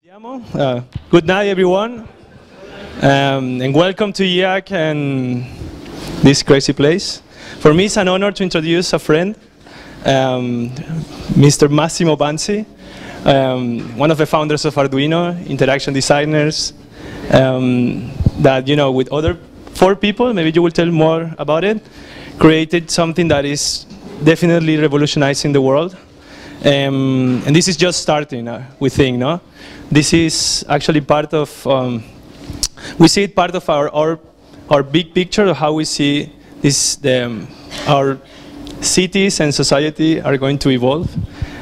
Good night, everyone, and welcome to IaaC and this crazy place. For me, it's an honor to introduce a friend, Mr. Massimo Banzi, one of the founders of Arduino, interaction designers, that, you know, with other 4 people, maybe you will tell more about it, created something that is definitely revolutionizing the world. And this is just starting, we think, no? This is actually part of, we see it part of our big picture of how we see this, our cities and society are going to evolve.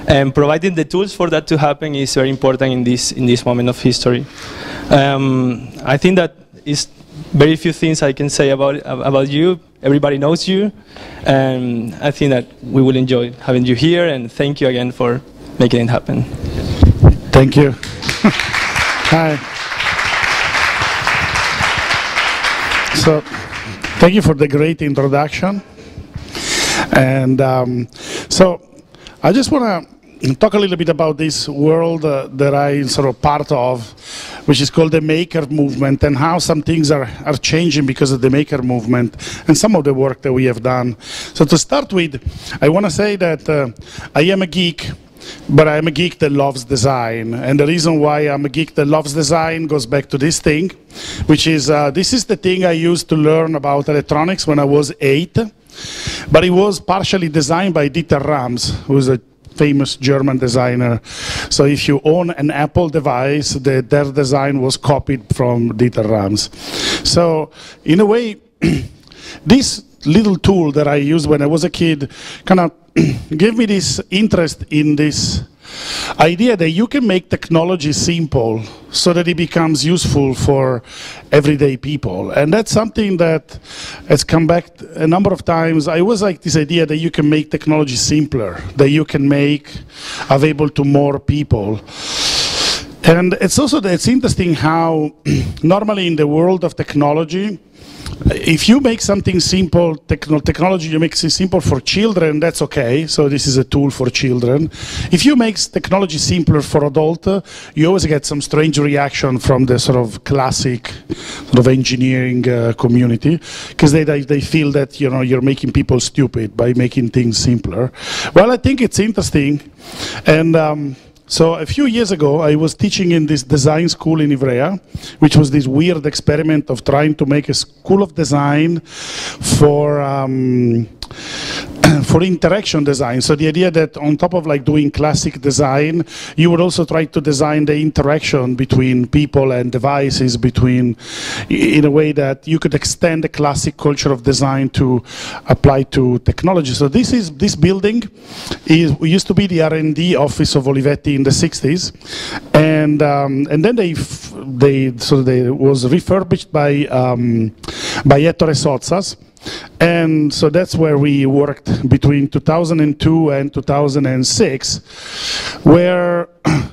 And providing the tools for that to happen is very important in this moment of history. I think that is very few things I can say about you. Everybody knows you, and I think that we will enjoy having you here, and thank you again for making it happen. Thank you. Hi. So, thank you for the great introduction. And so, I just want to talk a little bit about this world that I'm sort of part of, which is called the maker movement, and how some things are changing because of the maker movement and some of the work that we have done. So to start with, I want to say that I am a geek, but I'm a geek that loves design. And the reason why I'm a geek that loves design goes back to this thing, which is, this is the thing I used to learn about electronics when I was 8, but it was partially designed by Dieter Rams, who is a famous German designer. So if you own an Apple device, their design was copied from Dieter Rams. So in a way, this little tool that I used when I was a kid kind of gave me this interest in this idea that you can make technology simple so that it becomes useful for everyday people. And that's something that has come back a number of times. I always like this idea that you can make technology simpler, that you can make available to more people. And it's also that it's interesting how normally in the world of technology, if you make something simple, technology, you make it simple for children, that's okay. So this is a tool for children. If you make technology simpler for adults, you always get some strange reaction from the sort of classic sort of engineering community, because they feel that, you know, you're making people stupid by making things simpler. Well, I think it's interesting. And so a few years ago, I was teaching in this design school in Ivrea, which was this weird experiment of trying to make a school of design for interaction design. So the idea that on top of like doing classic design, you would also try to design the interaction between people and devices, in a way that you could extend the classic culture of design to apply to technology. So this building used to be the R&D office of Olivetti in the 60s, and then they was refurbished by Ettore Sozzas. And so that's where we worked between 2002 and 2006, where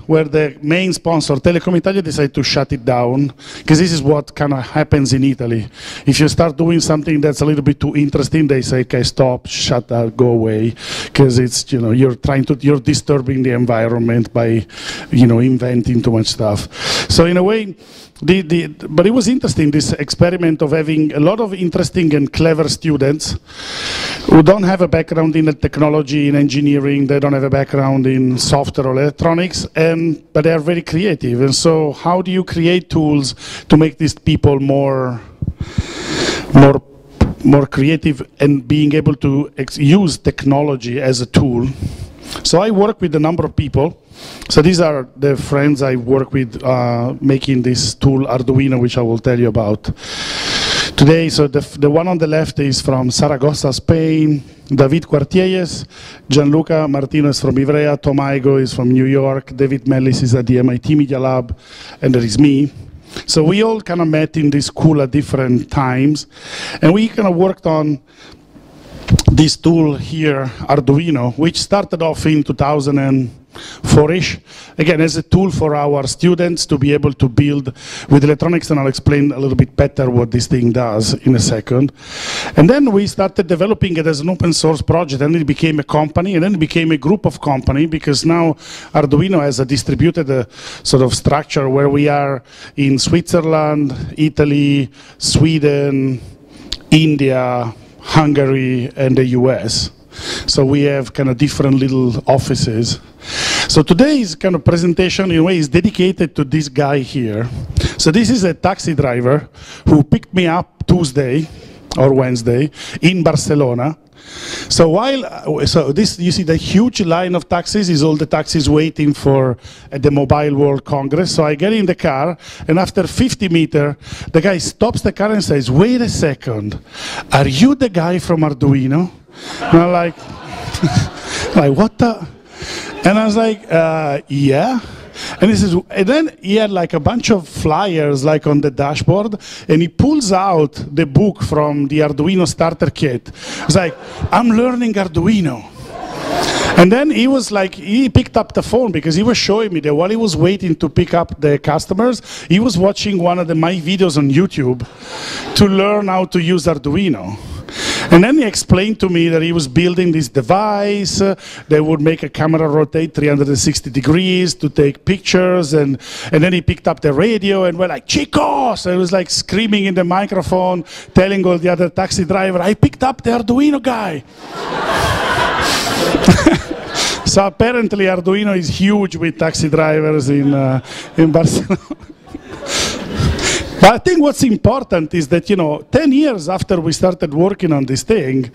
the main sponsor, Telecom Italia, decided to shut it down, because this is what kind of happens in Italy. If you start doing something that's a little bit too interesting, they say, okay, stop, shut up, go away, because it's, you know, you're disturbing the environment by, you know, inventing too much stuff. So in a way, but it was interesting, this experiment of having a lot of interesting and clever students who don't have a background in the technology, in engineering, they don't have a background in software or electronics, but they are very creative. And so how do you create tools to make these people more creative and being able to use technology as a tool? So I work with a number of people. So these are the friends I work with making this tool Arduino, which I will tell you about today. So the one on the left is from Zaragoza, Spain. David Quartielles, Gianluca Martinez from Ivrea, Tom Igo is from New York, David Mellis is at the MIT Media Lab, and there is me. So we all kind of met in this school at different times, and we kind of worked on this tool here, Arduino, which started off in 2004-ish, again, as a tool for our students to be able to build with electronics, and I'll explain a little bit better what this thing does in a second. And then we started developing it as an open source project, and it became a company, and then it became a group of company, because now Arduino has a distributed sort of structure where we are in Switzerland, Italy, Sweden, India, Hungary, and the US. So we have kind of different little offices. So today's kind of presentation in a way is dedicated to this guy here. So this is a taxi driver who picked me up Tuesday or Wednesday in Barcelona. So this, you see the huge line of taxis is all the taxis waiting for at the Mobile World Congress. So I get in the car, and after 50 meters, the guy stops the car and says, "Wait a second, are you the guy from Arduino?" And I'm like, like, what the? And I was like, yeah. And he says, and then he had like a bunch of flyers like on the dashboard, and he pulls out the book from the Arduino starter kit. It's like, "I'm learning Arduino." And then he was like, he picked up the phone because he was showing me that while he was waiting to pick up the customers, he was watching one of my videos on YouTube to learn how to use Arduino. And then he explained to me that he was building this device that would make a camera rotate 360 degrees to take pictures, and then he picked up the radio and went like, "Chicos!" And he was like screaming in the microphone, telling all the other taxi driver, "I picked up the Arduino guy." So apparently Arduino is huge with taxi drivers in Barcelona. But I think what's important is that, 10 years after we started working on this thing,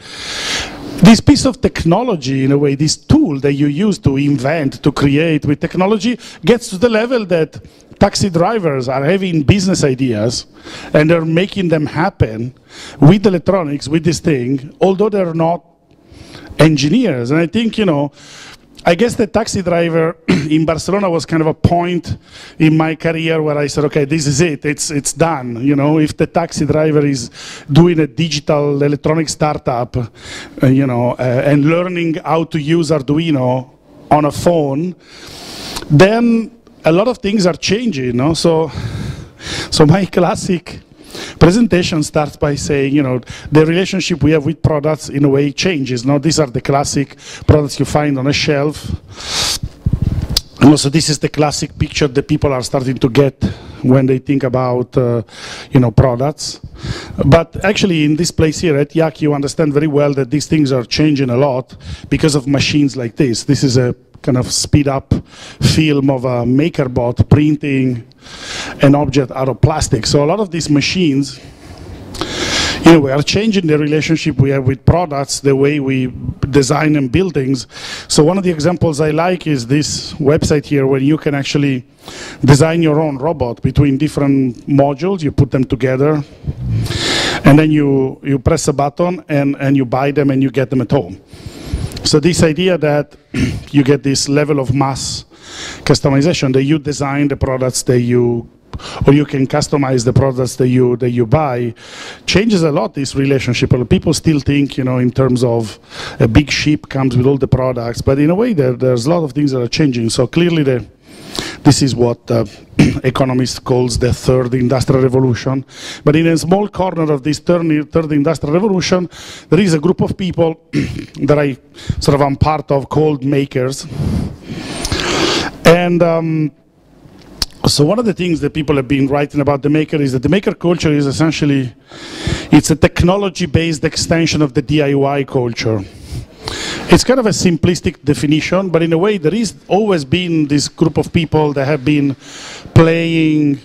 this piece of technology, in a way, this tool that you use to invent, to create with technology, gets to the level that taxi drivers are having business ideas and they're making them happen with electronics, with this thing, although they're not engineers. And I think, I guess the taxi driver in Barcelona was kind of a point in my career where I said, okay, this is it, it's done. If the taxi driver is doing a digital electronic startup, and learning how to use Arduino on a phone, then a lot of things are changing, So my classic presentation starts by saying, the relationship we have with products in a way changes. Now, these are the classic products you find on a shelf. And also, this is the classic picture that people are starting to get when they think about, products. But actually, in this place here at IaaC, you understand very well that these things are changing a lot because of machines like this. This is a kind of speed up film of a MakerBot printing an object out of plastic. So a lot of these machines, we are changing the relationship we have with products, the way we design and build things. So one of the examples I like is this website here, where you can actually design your own robot between different modules. You put them together, and then you press a button, and you buy them, and you get them at home. So this idea that you get this level of mass customization, that you design the products that you can customize the products that you buy, changes a lot this relationship. People still think, in terms of a big ship comes with all the products, but in a way there's a lot of things that are changing. So clearly this is what economists calls the third industrial revolution. But in a small corner of this third industrial revolution, there is a group of people that I am part of called makers. And so one of the things that people have been writing about the maker is that the maker culture is essentially, it's a technology-based extension of the DIY culture. It's kind of a simplistic definition, but in a way there is always been this group of people that have been playing,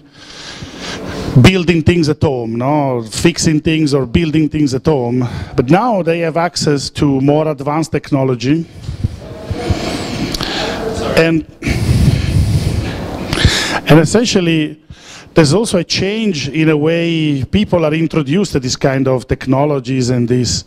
building things at home, fixing things or building things at home. But now they have access to more advanced technology. And essentially, there's also a change in a way people are introduced to this kind of technologies and these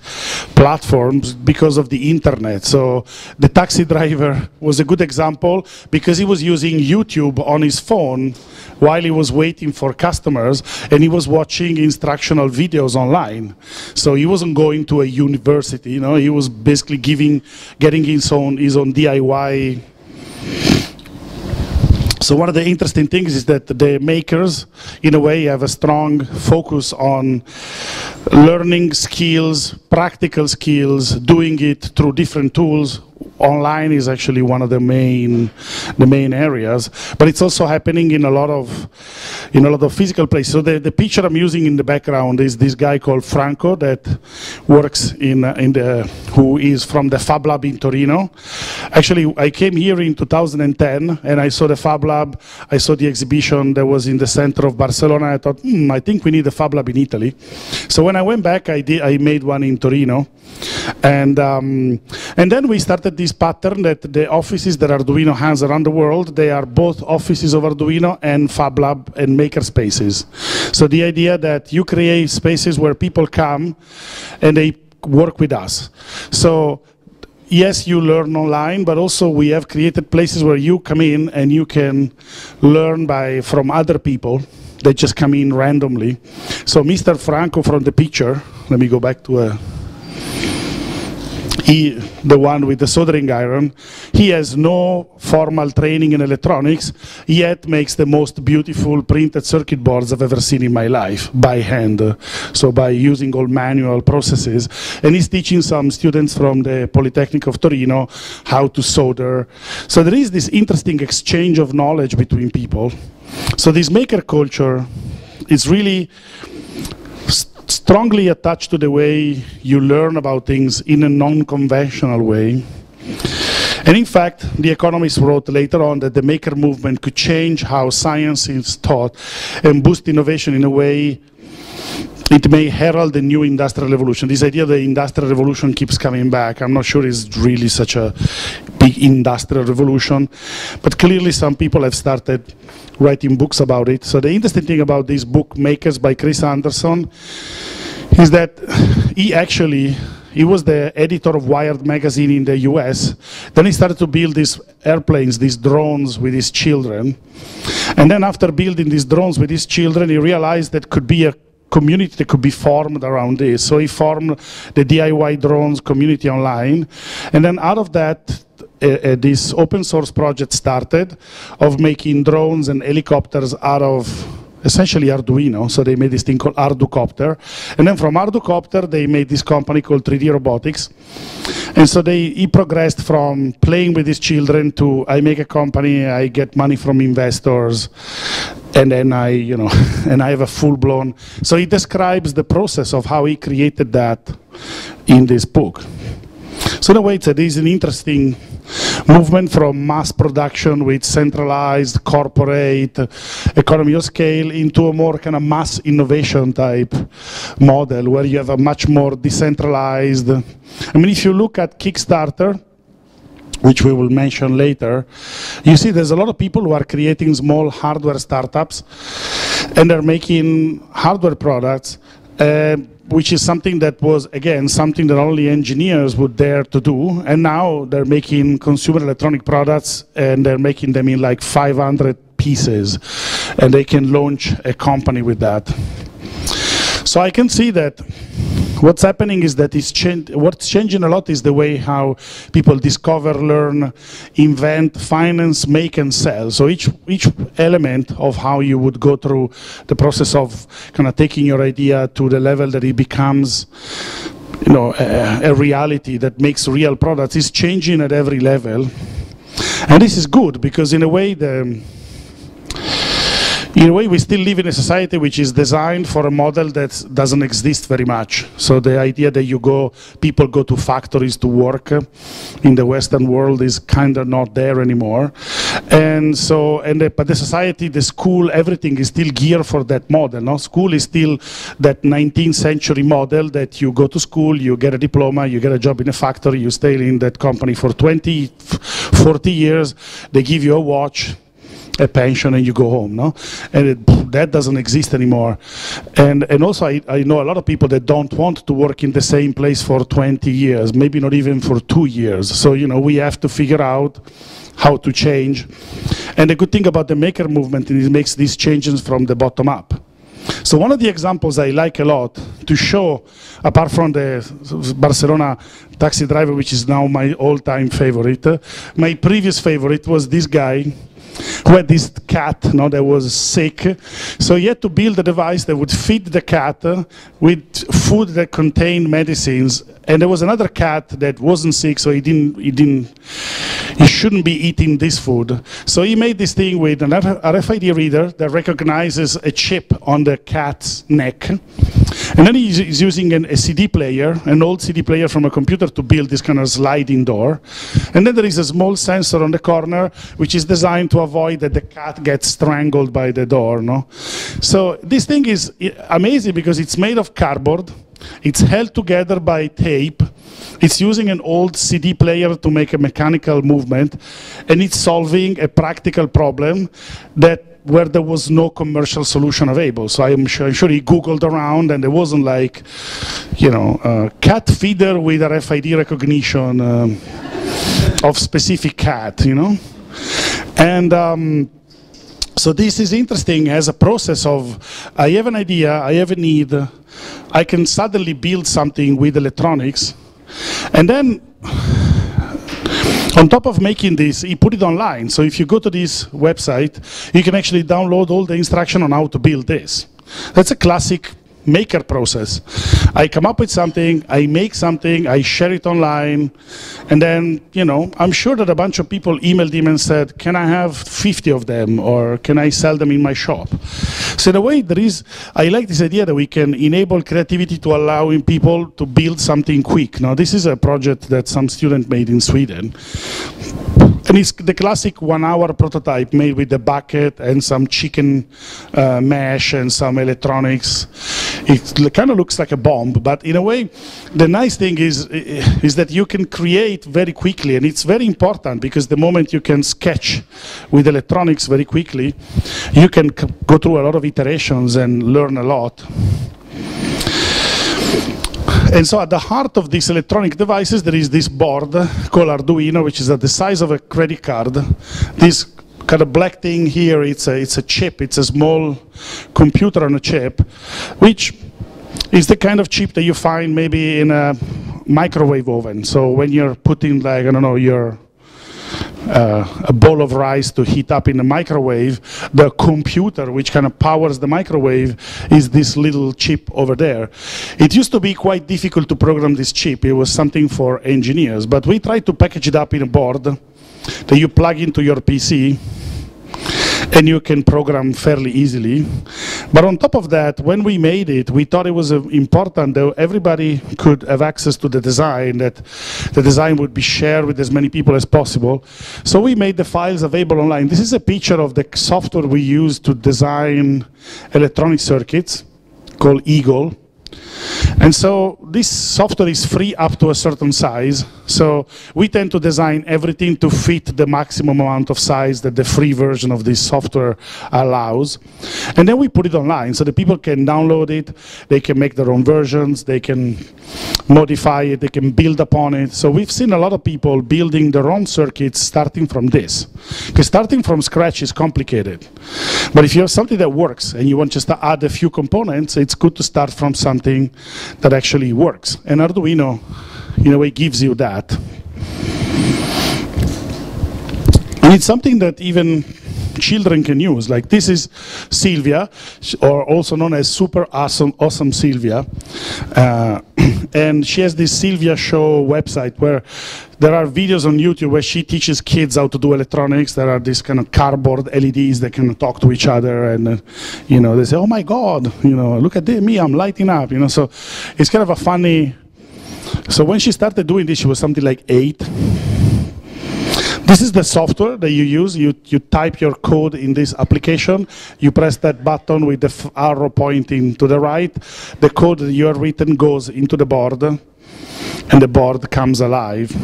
platforms because of the internet. So the taxi driver was a good example because he was using YouTube on his phone while he was waiting for customers, and he was watching instructional videos online. So he wasn't going to a university, you know, he was basically getting his own DIY. So one of the interesting things is that the makers, in a way, have a strong focus on learning skills, practical skills, doing it through different tools. Online is actually one of the main areas, but it's also happening in a lot of physical places. So the picture I'm using in the background is this guy called Franco that works who is from the Fab Lab in Torino. Actually, I came here in 2010 and I saw the Fab Lab. I saw the exhibition that was in the center of Barcelona. I thought, I think we need a Fab Lab in Italy. So when I went back, I made one in Torino, and then we started this pattern that the offices that Arduino has around the world, they are both offices of Arduino and Fab Lab and Makerspaces. So the idea that you create spaces where people come and they work with us. So yes, you learn online, but also we have created places where you come in and you can learn from other people. They just come in randomly. So Mr. Franco from the picture, let me go back to the one with the soldering iron, he has no formal training in electronics, yet makes the most beautiful printed circuit boards I've ever seen in my life, by hand, so by using all manual processes. And he's teaching some students from the Polytechnic of Torino how to solder. So there is this interesting exchange of knowledge between people. So this maker culture is really strongly attached to the way you learn about things in a non-conventional way. And in fact, The Economist wrote later on that the maker movement could change how science is taught and boost innovation in a way it may herald the new industrial revolution. This idea of the industrial revolution keeps coming back. I'm not sure it's really such a big industrial revolution, but clearly some people have started writing books about it. So the interesting thing about this book, Makers by Chris Anderson, is that he was the editor of Wired magazine in the US. Then he started to build these airplanes, these drones with his children. And then after building these drones with his children, he realized that could be a community that could be formed around this. So he formed the DIY drones community online. And then out of that, this open source project started of making drones and helicopters out of essentially Arduino. So they made this thing called Arducopter. And then from Arducopter, they made this company called 3D Robotics. And so he progressed from playing with his children to, I make a company, I get money from investors, and then and I have a full-blown. So he describes the process of how he created that in this book. So in a way, it is an interesting movement from mass production with centralized corporate economy of scale into a more kind of mass innovation type model where you have a much more decentralized. I mean, if you look at Kickstarter, which we will mention later, you see there's a lot of people who are creating small hardware startups and they're making hardware products, which is something that was, again, something that only engineers would dare to do. And now they're making consumer electronic products and they're making them in like 500 pieces. And they can launch a company with that. So I can see that what's happening is that what's changing a lot is the way how people discover, learn, invent, finance, make, and sell. So each element of how you would go through the process of kind of taking your idea to the level that it becomes, a reality that makes real products is changing at every level. And this is good because in a way we still live in a society which is designed for a model that doesn't exist very much. So the idea that people go to factories to work in the Western world is kind of not there anymore. And so, but the society, the school, everything is still geared for that model. No? School is still that 19th century model that you go to school, you get a diploma, you get a job in a factory, you stay in that company for 20, 40 years, they give you a watch, a pension, and you go home, no? And that doesn't exist anymore. And also I know a lot of people that don't want to work in the same place for 20 years, maybe not even for 2 years. So, you know, we have to figure out how to change. And the good thing about the maker movement is it makes these changes from the bottom up. So one of the examples I like a lot to show, apart from the Barcelona taxi driver, which is now my all-time favorite, my previous favorite was this guy who had this cat that was sick. So he had to build a device that would feed the cat with food that contained medicines. And there was another cat that wasn't sick, so he shouldn't be eating this food. So he made this thing with an RFID reader that recognizes a chip on the cat's neck. And then he's using a CD player, an old CD player from a computer, to build this kind of sliding door. And then there is a small sensor on the corner, which is designed to avoid that the cat gets strangled by the door. So this thing is amazing because it's made of cardboard. It's held together by tape. It's using an old CD player to make a mechanical movement, and it's solving a practical problem where there was no commercial solution available. So I'm sure he Googled around, and there wasn't like, you know, cat feeder with RFID recognition of specific cat, you know. And so this is interesting as a process of, I have an idea, I have a need, I can suddenly build something with electronics, and then on top of making this, he put it online. So if you go to this website, you can actually download all the instruction on how to build this. That's a classic maker process. I come up with something, I make something, I share it online, and then, you know, I'm sure that a bunch of people emailed him and said, can I have 50 of them, or can I sell them in my shop? So in a way, I like this idea that we can enable creativity to allowing people to build something quick. Now, this is a project that some student made in Sweden. And it's the classic 1-hour prototype made with the bucket and some chicken mesh and some electronics. It kind of looks like a bomb, but in a way, the nice thing is that you can create very quickly, and it's very important because the moment you can sketch with electronics very quickly, you can go through a lot of iterations and learn a lot. And so at the heart of these electronic devices, there is this board called Arduino, which is at the size of a credit card. This kind of black thing here, it's a chip, it's a small computer on a chip, which is the kind of chip that you find maybe in a microwave oven. So when you're putting, like, I don't know, a bowl of rice to heat up in the microwave, the computer which kind of powers the microwave is this little chip over there. It used to be quite difficult to program this chip. It was something for engineers, but we tried to package it up in a board that you plug into your PC and you can program fairly easily. But on top of that, when we made it, we thought it was important that everybody could have access to the design, that the design would be shared with as many people as possible. So we made the files available online. This is a picture of the software we use to design electronic circuits called Eagle. And so this software is free up to a certain size. So we tend to design everything to fit the maximum amount of size that the free version of this software allows. And then we put it online so that people can download it, they can make their own versions, they can modify it, they can build upon it. So we've seen a lot of people building their own circuits starting from this. Because starting from scratch is complicated. But if you have something that works and you want just to add a few components, it's good to start from something that actually works. And Arduino, in a way, gives you that. And it's something that even children can use. Like, this is Sylvia, or also known as Super Awesome Sylvia. And she has this Sylvia Show website where there are videos on YouTube where she teaches kids how to do electronics. There are these kind of cardboard LEDs that can talk to each other, and you know, they say, "Oh my God, you know, look at me, I'm lighting up." You know, so it's kind of a funny. So when she started doing this, she was something like 8. This is the software that you use. You type your code in this application. You press that button with the arrow pointing to the right. The code that you have written goes into the board, and the board comes alive.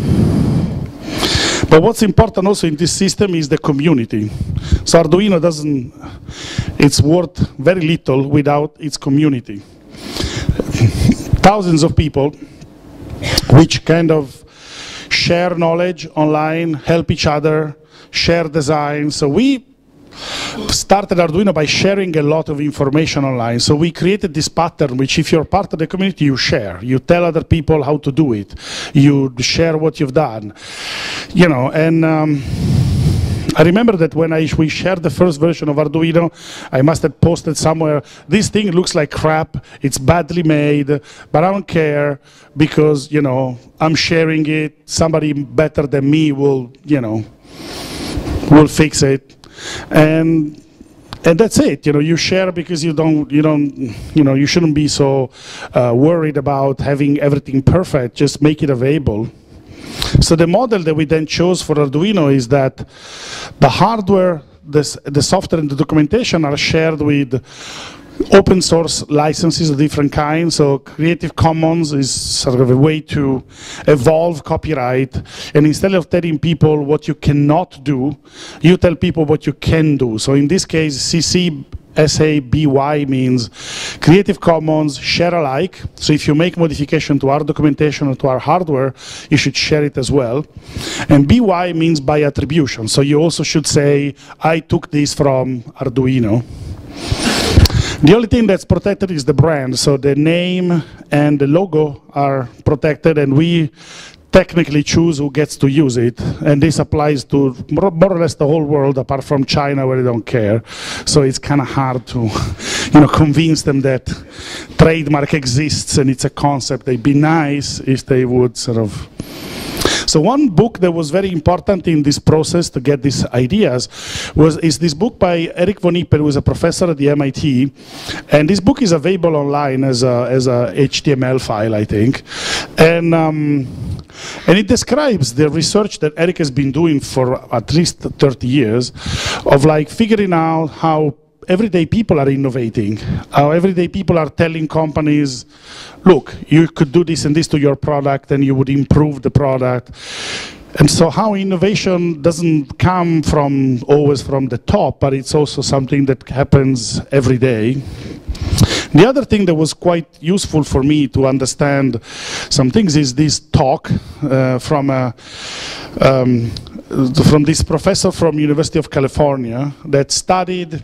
But what's important also in this system is the community. So Arduino it's worth very little without its community. Thousands of people which kind of share knowledge online, help each other, share design. So we started Arduino by sharing a lot of information online. So we created this pattern which, if you're part of the community, you share. You tell other people how to do it. You share what you've done. You know, and I remember that when we shared the first version of Arduino, I must have posted somewhere, this thing looks like crap, it's badly made, but I don't care because, you know, I'm sharing it. Somebody better than me will, you know, will fix it. And that's it. You know, you share because you shouldn't be so worried about having everything perfect. Just make it available. So the model that we then chose for Arduino is that the hardware, the software and the documentation are shared with open source licenses of different kinds. So Creative Commons is sort of a way to evolve copyright. And instead of telling people what you cannot do, you tell people what you can do. So in this case, CC/BY means Creative Commons share alike. So if you make modification to our documentation or to our hardware, you should share it as well. And BY means by attribution. So you also should say, I took this from Arduino. The only thing that's protected is the brand. So the name and the logo are protected, and we technically choose who gets to use it, and this applies to more or less the whole world apart from China, where they don't care. So it's kind of hard to, you know, convince them that trademark exists and it's a concept. They'd be nice if they would sort of. So one book that was very important in this process to get these ideas is this book by Eric von Ippen, who is a professor at the MIT, and this book is available online as a HTML file, I think, and it describes the research that Eric has been doing for at least 30 years of like figuring out how everyday people are innovating, how everyday people are telling companies, look, you could do this and this to your product and you would improve the product. And so how innovation doesn't come always from the top, but it's also something that happens every day. The other thing that was quite useful for me to understand some things is this talk from this professor from University of California that studied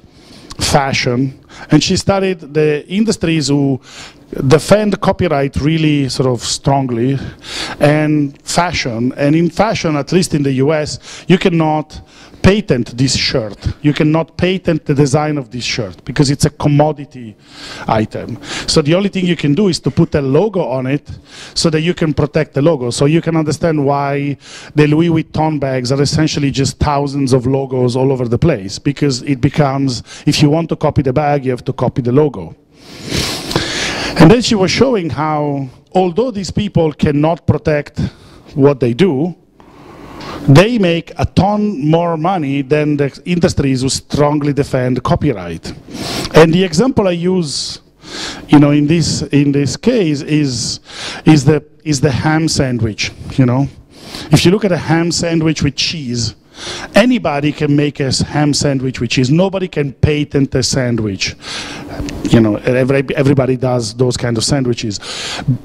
fashion, and she studied the industries who defend copyright really sort of strongly, and fashion. And in fashion, at least in the US, you cannot patent this shirt. You cannot patent the design of this shirt because it's a commodity item. So the only thing you can do is to put a logo on it so that you can protect the logo. So you can understand why the Louis Vuitton bags are essentially just thousands of logos all over the place, because it becomes, if you want to copy the bag, you have to copy the logo. And then she was showing how, although these people cannot protect what they do, they make a ton more money than the industries who strongly defend copyright. And the example I use, you know, in this case is the ham sandwich. You know, if you look at a ham sandwich with cheese, anybody can make a ham sandwich with cheese. Nobody can patent a sandwich. You know, everybody does those kind of sandwiches.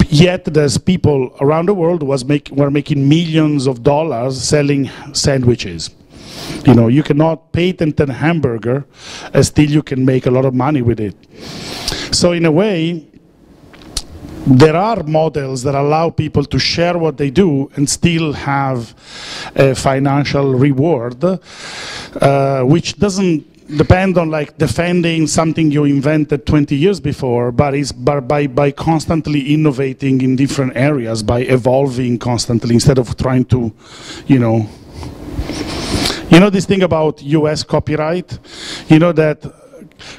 Yet there's people around the world who were making millions of dollars selling sandwiches. You know, you cannot patent a hamburger, and still you can make a lot of money with it. So in a way, there are models that allow people to share what they do and still have a financial reward, which doesn't depend on like defending something you invented 20 years before, but it's by constantly innovating in different areas, by evolving constantly instead of trying to, you know this thing about US copyright, you know that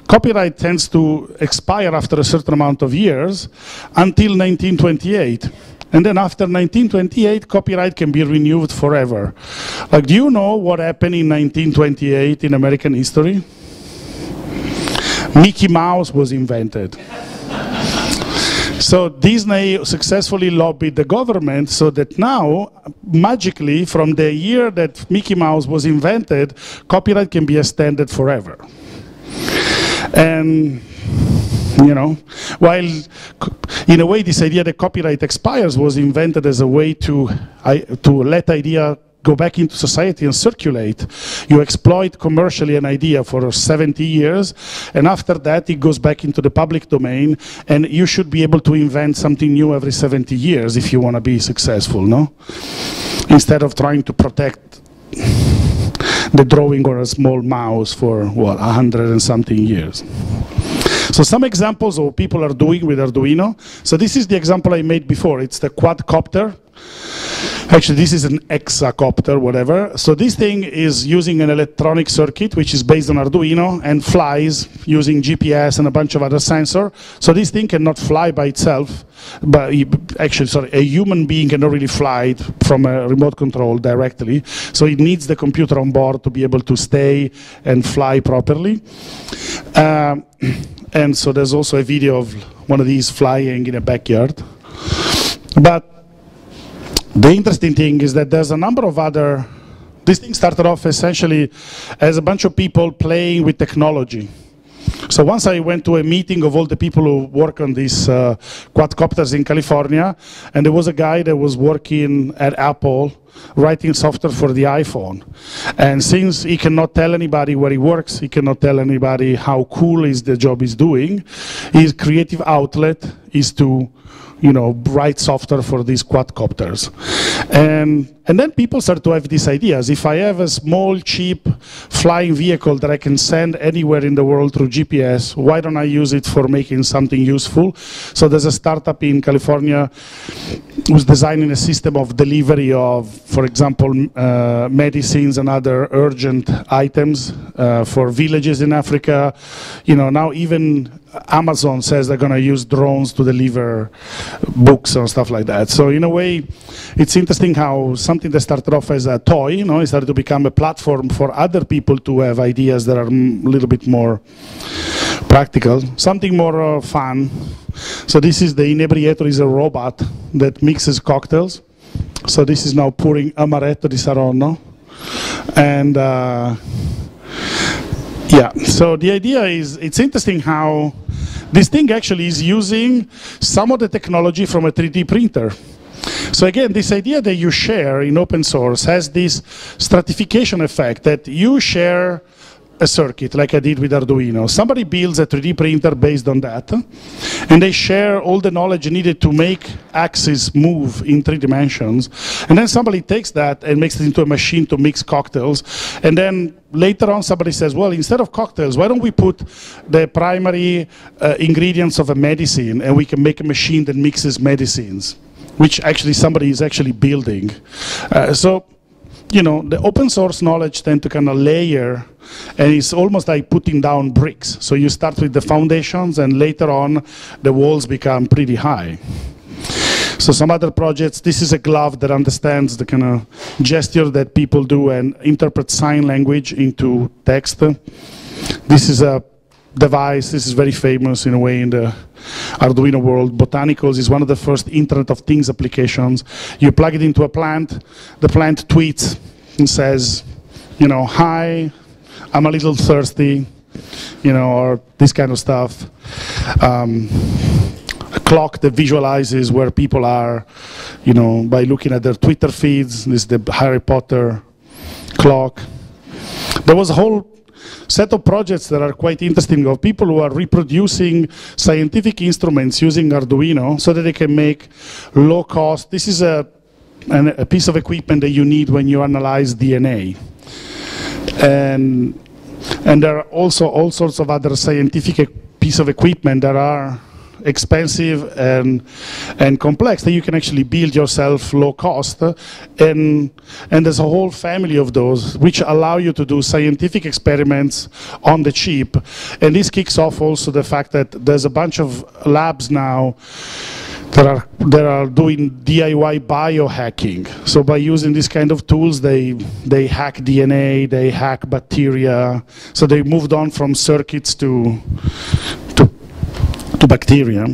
copyright tends to expire after a certain amount of years until 1928. And then after 1928, copyright can be renewed forever. Like, do you know what happened in 1928 in American history? Mickey Mouse was invented. So Disney successfully lobbied the government so that now, magically, from the year that Mickey Mouse was invented, copyright can be extended forever. And you know, while in a way this idea that copyright expires was invented as a way to let idea go back into society and circulate. You exploit commercially an idea for 70 years, and after that it goes back into the public domain, and you should be able to invent something new every 70 years if you want to be successful, no? Instead of trying to protect the drawing or a small mouse for, what, 100 and something years. So some examples of what people are doing with Arduino. So this is the example I made before. It's the quadcopter. Actually, this is an hexacopter, whatever. So this thing is using an electronic circuit, which is based on Arduino, and flies using GPS and a bunch of other sensors. So this thing cannot fly by itself. But actually, sorry, a human being cannot really fly it from a remote control directly. So it needs the computer on board to be able to stay and fly properly. And so there's also a video of one of these flying in a backyard. But the interesting thing is that there's a number of other, this thing started off essentially as a bunch of people playing with technology. So once I went to a meeting of all the people who work on these quadcopters in California, and there was a guy that was working at Apple writing software for the iPhone. And since he cannot tell anybody where he works, he cannot tell anybody how cool is the job he's doing, his creative outlet is to, you know, write software for these quadcopters. And then people start to have these ideas. If I have a small, cheap flying vehicle that I can send anywhere in the world through GPS, why don't I use it for making something useful? So there's a startup in California who's designing a system of delivery of, for example, medicines and other urgent items for villages in Africa. You know, now even Amazon says they're going to use drones to deliver books and stuff like that. So in a way, it's interesting how something that started off as a toy, you know, it started to become a platform for other people to have ideas that are a little bit more practical, something more fun. So this is the inebriator, is a robot that mixes cocktails. So this is now pouring amaretto di Saronno. And yeah, so the idea is, it's interesting how this thing actually is using some of the technology from a 3D printer. So again, this idea that you share in open source has this stratification effect, that you share a circuit like I did with Arduino. Somebody builds a 3D printer based on that, and they share all the knowledge needed to make axes move in 3 dimensions. And then somebody takes that and makes it into a machine to mix cocktails. And then later on somebody says, well, instead of cocktails, why don't we put the primary ingredients of a medicine, and we can make a machine that mixes medicines, which actually somebody is actually building. So, you know, the open source knowledge tend to kind of layer, and it's almost like putting down bricks. So you start with the foundations, and later on the walls become pretty high. So some other projects, this is a glove that understands the kind of gesture that people do and interprets sign language into text. This is a device, this is very famous in a way in the Arduino world. Botanicals is one of the first Internet of Things applications. You plug it into a plant, the plant tweets and says, you know, hi, I'm a little thirsty, you know, or this kind of stuff. A clock that visualizes where people are, you know, by looking at their Twitter feeds. This is the Harry Potter clock. There was a whole set of projects that are quite interesting of people who are reproducing scientific instruments using Arduino so that they can make low cost. This is a piece of equipment that you need when you analyze DNA. And there are also all sorts of other scientific pieces of equipment that are expensive and complex that you can actually build yourself low cost, and there's a whole family of those which allow you to do scientific experiments on the chip. And this kicks off also the fact that there's a bunch of labs now that are doing DIY biohacking. So by using this kind of tools, they hack DNA, they hack bacteria. So they moved on from circuits to bacteria.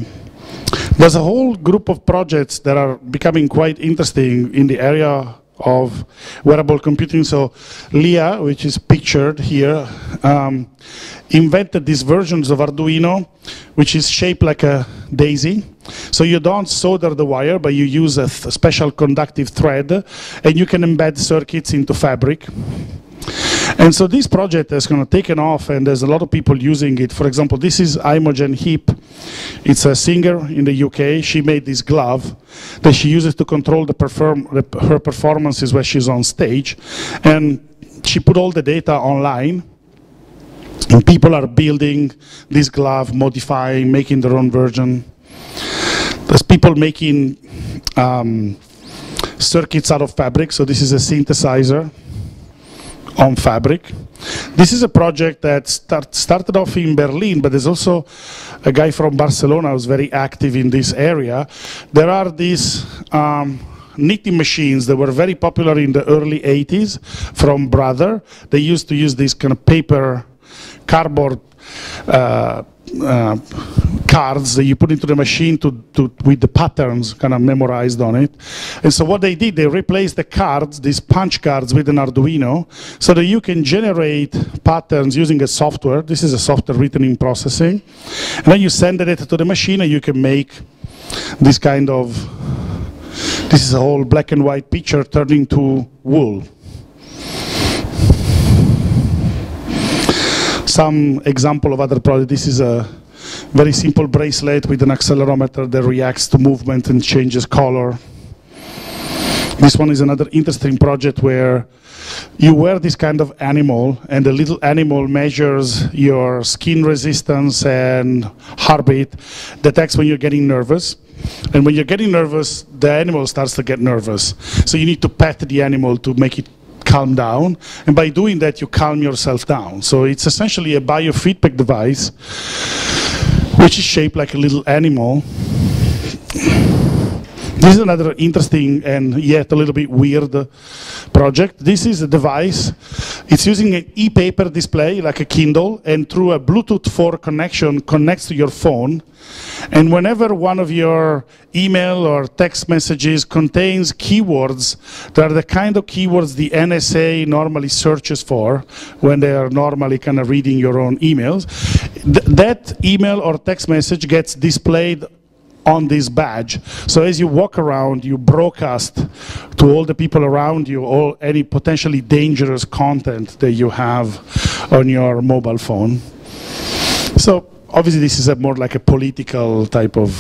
There's a whole group of projects that are becoming quite interesting in the area of wearable computing. So Leah, which is pictured here, invented these versions of Arduino, which is shaped like a daisy. So you don't solder the wire, but you use a special conductive thread, and you can embed circuits into fabric. And so this project has kind of taken off, and there's a lot of people using it. For example, this is Imogen Heap. It's a singer in the UK. She made this glove that she uses to control her performances when she's on stage. And she put all the data online. And people are building this glove, modifying, making their own version. There's people making circuits out of fabric. So this is a synthesizer on fabric. This is a project that started off in Berlin, but there's also a guy from Barcelona who's very active in this area. There are these knitting machines that were very popular in the early 80s from Prada. They used to use this kind of paper, cardboard cards that you put into the machine with the patterns kind of memorized on it. And so what they did, they replaced the cards, these punch cards, with an Arduino, so that you can generate patterns using a software. This is a software written in processing. And then you send the data to the machine, and you can make this kind of, this is a whole black and white picture turned into wool. Some example of other projects. This is a very simple bracelet with an accelerometer that reacts to movement and changes color. This one is another interesting project where you wear this kind of animal, and the little animal measures your skin resistance and heartbeat, detects when you're getting nervous. And when you're getting nervous, the animal starts to get nervous. So you need to pet the animal to make it calm down, and by doing that you calm yourself down. So it's essentially a biofeedback device which is shaped like a little animal. This is another interesting and yet a little bit weird project. This is a device. It's using an e-paper display like a Kindle, and through a Bluetooth 4 connection connects to your phone. And whenever one of your email or text messages contains keywords that are the kind of keywords the NSA normally searches for when they are normally kind of reading your own emails, that email or text message gets displayed on this badge. So as you walk around, you broadcast to all the people around you any potentially dangerous content that you have on your mobile phone. So obviously this is more like a political type of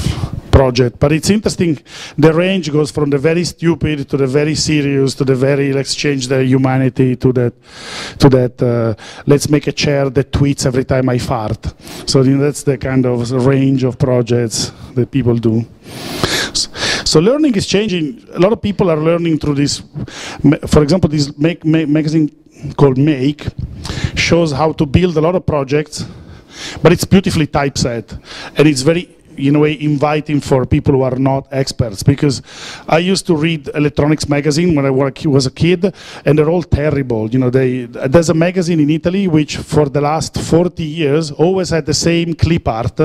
project, but it's interesting. The range goes from the very stupid to the very serious to the very let's change the humanity to that let's make a chair that tweets every time I fart. So that's the kind of range of projects that people do. So learning is changing. A lot of people are learning through this. For example, this magazine called Make shows how to build a lot of projects, but it's beautifully typeset, and it's very, in a way, inviting for people who are not experts, because I used to read electronics magazine when I was a kid, and they're all terrible. You know, there's a magazine in Italy which for the last 40 years always had the same clip art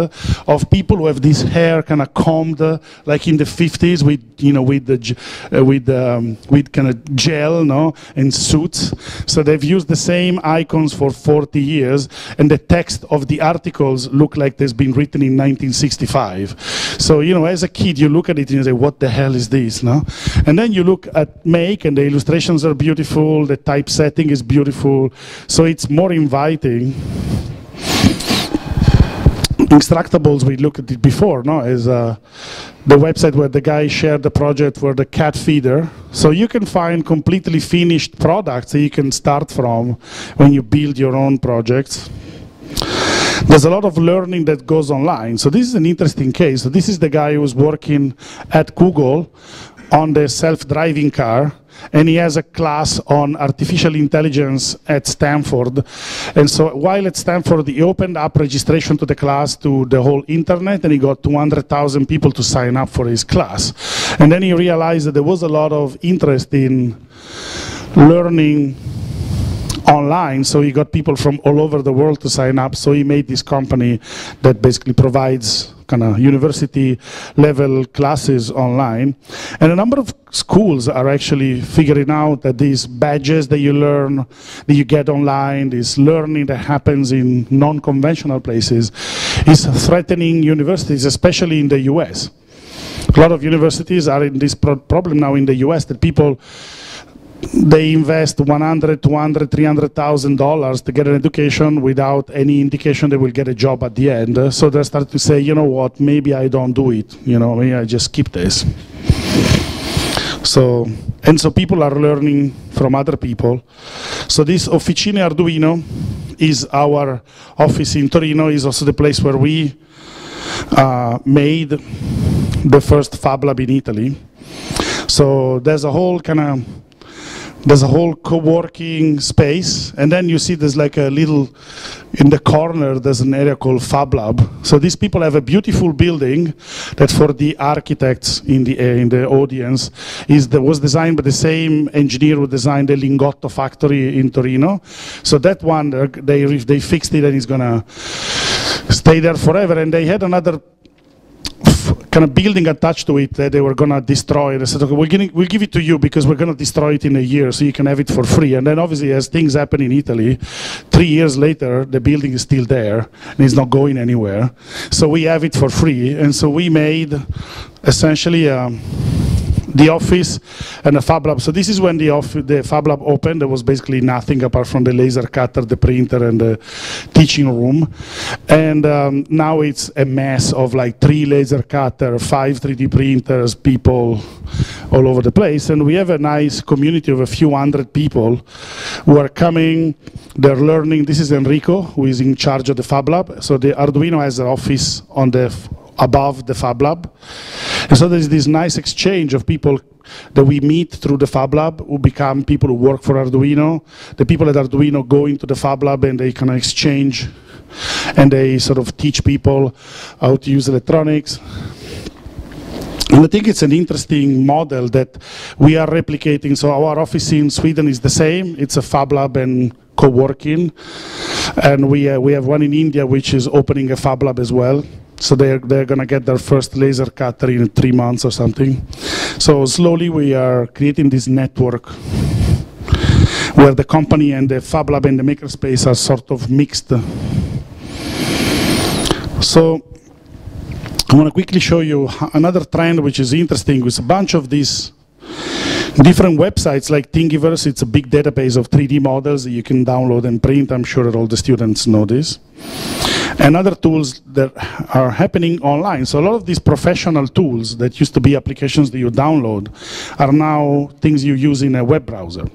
of people who have this hair kind of combed like in the 50s with, you know, with kind of gel, no, and suits. So they've used the same icons for 40 years, and the text of the articles look like they've been written in 1965. So, you know, as a kid, you look at it and you say, what the hell is this, no? And then you look at Make, and the illustrations are beautiful, the typesetting is beautiful, so it's more inviting. Instructables, we looked at it before, no? Is the website where the guy shared the project for the cat feeder. So you can find completely finished products that you can start from when you build your own projects. There's a lot of learning that goes online. So this is an interesting case. So this is the guy who's working at Google on the self-driving car, and he has a class on artificial intelligence at Stanford. And so while at Stanford, he opened up registration to the class to the whole internet, and he got 200,000 people to sign up for his class. And then he realized that there was a lot of interest in learning online, so he got people from all over the world to sign up. So he made this company that basically provides kind of university level classes online. And a number of schools are actually figuring out that these badges that you learn, that you get online, this learning that happens in non-conventional places is threatening universities, especially in the US. A lot of universities are in this problem now in the US that people, they invest $100, $200, $300,000 to get an education without any indication they will get a job at the end. So they start to say, you know what, maybe I don't do it. You know, maybe I just skip this. So people are learning from other people. So this Officine Arduino is our office in Torino, is also the place where we made the first Fab Lab in Italy. So there's a whole co-working space, and then you see there's like a little, in the corner there's an area called Fab Lab. So these people have a beautiful building that for the architects in the audience was designed by the same engineer who designed the Lingotto factory in Torino. So that one, they fixed it and it's gonna stay there forever. And they had another kind of building attached to it that they were going to destroy. They said, okay, we'll give it to you because we're going to destroy it in a year so you can have it for free. And then obviously as things happen in Italy, 3 years later, the building is still there and it's not going anywhere. So we have it for free. And so we made essentially the office and a Fab Lab. So this is when the Fab Lab opened. There was basically nothing apart from the laser cutter, the printer, and the teaching room. And now it's a mess of like 3 laser cutter, 5 3D printers, people all over the place. And we have a nice community of a few hundred people who are coming, they're learning. This is Enrico, who is in charge of the Fab Lab. So the Arduino has an office on the above the Fab Lab. And so there's this nice exchange of people that we meet through the Fab Lab who become people who work for Arduino. The people at Arduino go into the Fab Lab and they kind of exchange and they sort of teach people how to use electronics. And I think it's an interesting model that we are replicating. So our office in Sweden is the same. It's a Fab Lab and co-working. And we have one in India which is opening a Fab Lab as well. So they're going to get their first laser cutter in 3 months or something. So slowly we are creating this network where the company and the Fab Lab and the Makerspace are sort of mixed. So I want to quickly show you another trend which is interesting with a bunch of these different websites like Thingiverse. It's a big database of 3D models that you can download and print. I'm sure that all the students know this. And other tools that are happening online. So a lot of these professional tools that used to be applications that you download are now things you use in a web browser.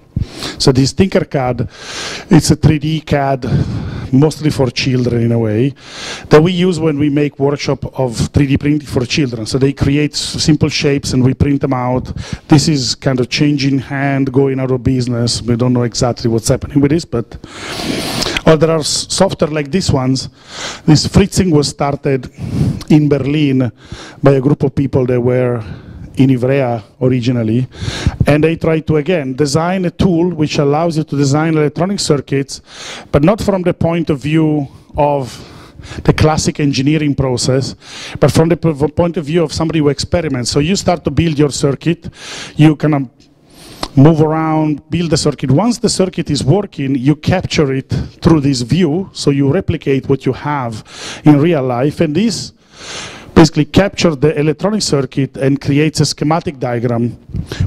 So this Tinkercad, it's a 3D CAD, mostly for children in a way, that we use when we make workshop of 3D printing for children. So they create simple shapes and we print them out. This is kind of changing hand, going out of business. We don't know exactly what's happening with this, but or there are software like these ones. This fritzing was started in Berlin by a group of people that were in Ivrea originally, and they tried to again design a tool which allows you to design electronic circuits, but not from the point of view of the classic engineering process, but from the point of view of somebody who experiments. So you start to build your circuit, you kind of move around, build the circuit. Once the circuit is working, you capture it through this view, so you replicate what you have in real life, and this basically captures the electronic circuit and creates a schematic diagram,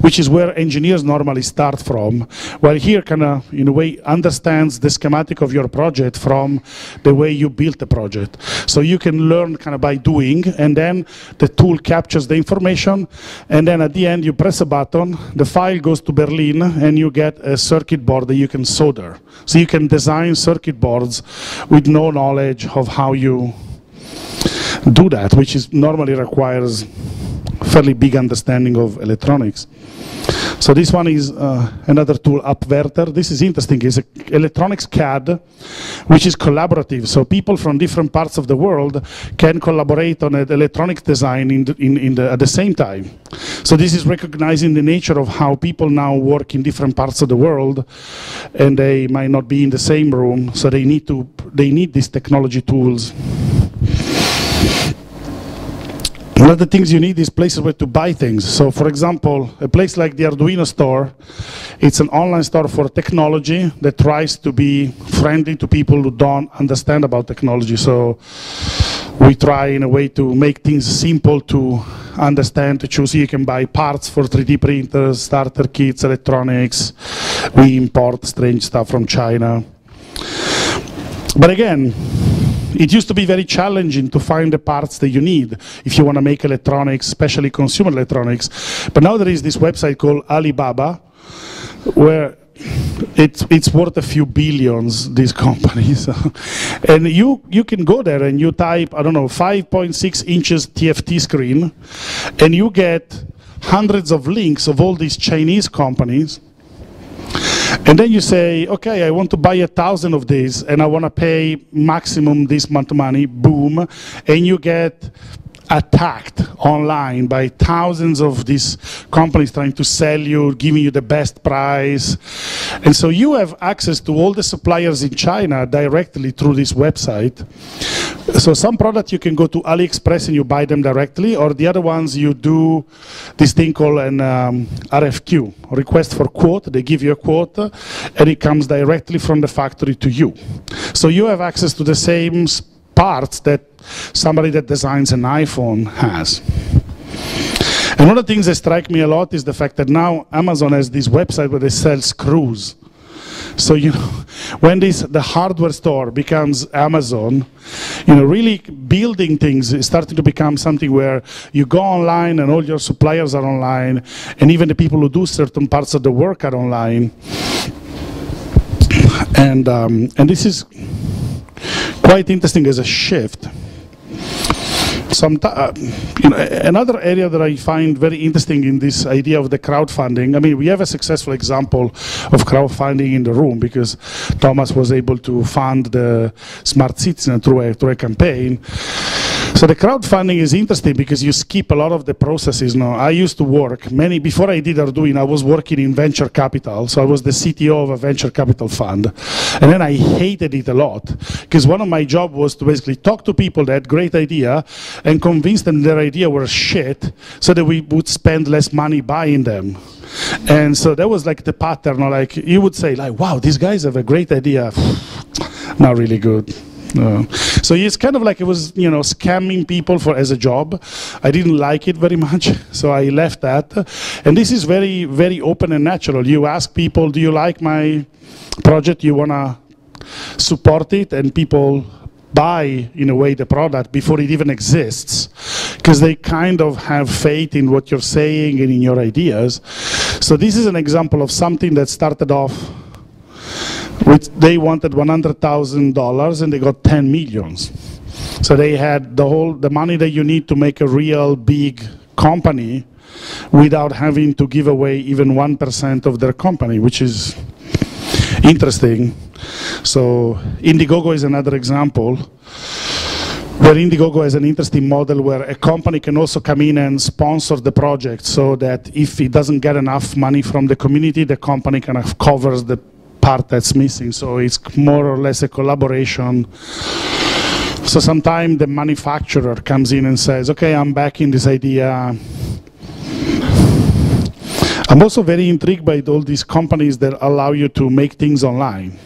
which is where engineers normally start from, while here kind of, in a way, understands the schematic of your project from the way you built the project. So you can learn kind of by doing, and then the tool captures the information, and then at the end you press a button, the file goes to Berlin, and you get a circuit board that you can solder. So you can design circuit boards with no knowledge of how you do that, which is normally requires fairly big understanding of electronics. So this one is another tool, Upverter. This is interesting. It's ElectronicsCAD, which is collaborative. So people from different parts of the world can collaborate on an electronic design at the same time. So this is recognizing the nature of how people now work in different parts of the world, and they might not be in the same room. So they need these technology tools. one of the things you need is places where to buy things. So for example, a place like the Arduino Store, it's an online store for technology that tries to be friendly to people who don't understand about technology. So we try in a way to make things simple to understand, to choose. You can buy parts for 3D printers, starter kits, electronics. We import strange stuff from China. But again, it used to be very challenging to find the parts that you need if you want to make electronics, especially consumer electronics. But now there is this website called Alibaba, where it's worth a few billions, these companies. And you can go there and you type, I don't know, 5.6 inches TFT screen, and you get hundreds of links of all these Chinese companies. And then you say, okay, I want to buy 1,000 of these, and I want to pay maximum this amount of money, boom, and you get attacked online by thousands of these companies trying to sell you, giving you the best price. And so you have access to all the suppliers in China directly through this website. So some products you can go to AliExpress and you buy them directly, or the other ones you do this thing called an RFQ, request for quote. They give you a quote and it comes directly from the factory to you. So you have access to the same parts that somebody that designs an iPhone has. And one of the things that strike me a lot is the fact that now Amazon has this website where they sell screws. So, you know, when the hardware store becomes Amazon, you know, really building things is starting to become something where you go online and all your suppliers are online, and even the people who do certain parts of the work are online. And this is quite interesting as a shift. You know, another area that I find very interesting in this idea of the crowdfunding, I mean, we have a successful example of crowdfunding in the room because Thomas was able to fund the Smart Citizen through a campaign. So the crowdfunding is interesting because you skip a lot of the processes. Now, I used to work, before I did Arduino, I was working in venture capital. So I was the CTO of a venture capital fund. And then I hated it a lot because one of my jobs was to basically talk to people that had great idea and convince them their idea were shit so that we would spend less money buying them. And so that was like the pattern, like you would say like, wow, these guys have a great idea. Not really good. So it's kind of like it was, you know, scamming people as a job. I didn't like it very much, so I left that. And this is very, very open and natural. You ask people, do you like my project? You want to support it? And people buy, in a way, the product before it even exists, because they kind of have faith in what you're saying and in your ideas. So this is an example of something that started off they wanted $100,000 and they got 10 million. So they had the money that you need to make a real big company without having to give away even 1% of their company, which is interesting. So Indiegogo is another example where Indiegogo has an interesting model where a company can also come in and sponsor the project so that if it doesn't get enough money from the community, the company kind of covers the part that's missing. So it's more or less a collaboration. So sometimes the manufacturer comes in and says, okay, I'm backing this idea. I'm also very intrigued by all these companies that allow you to make things online,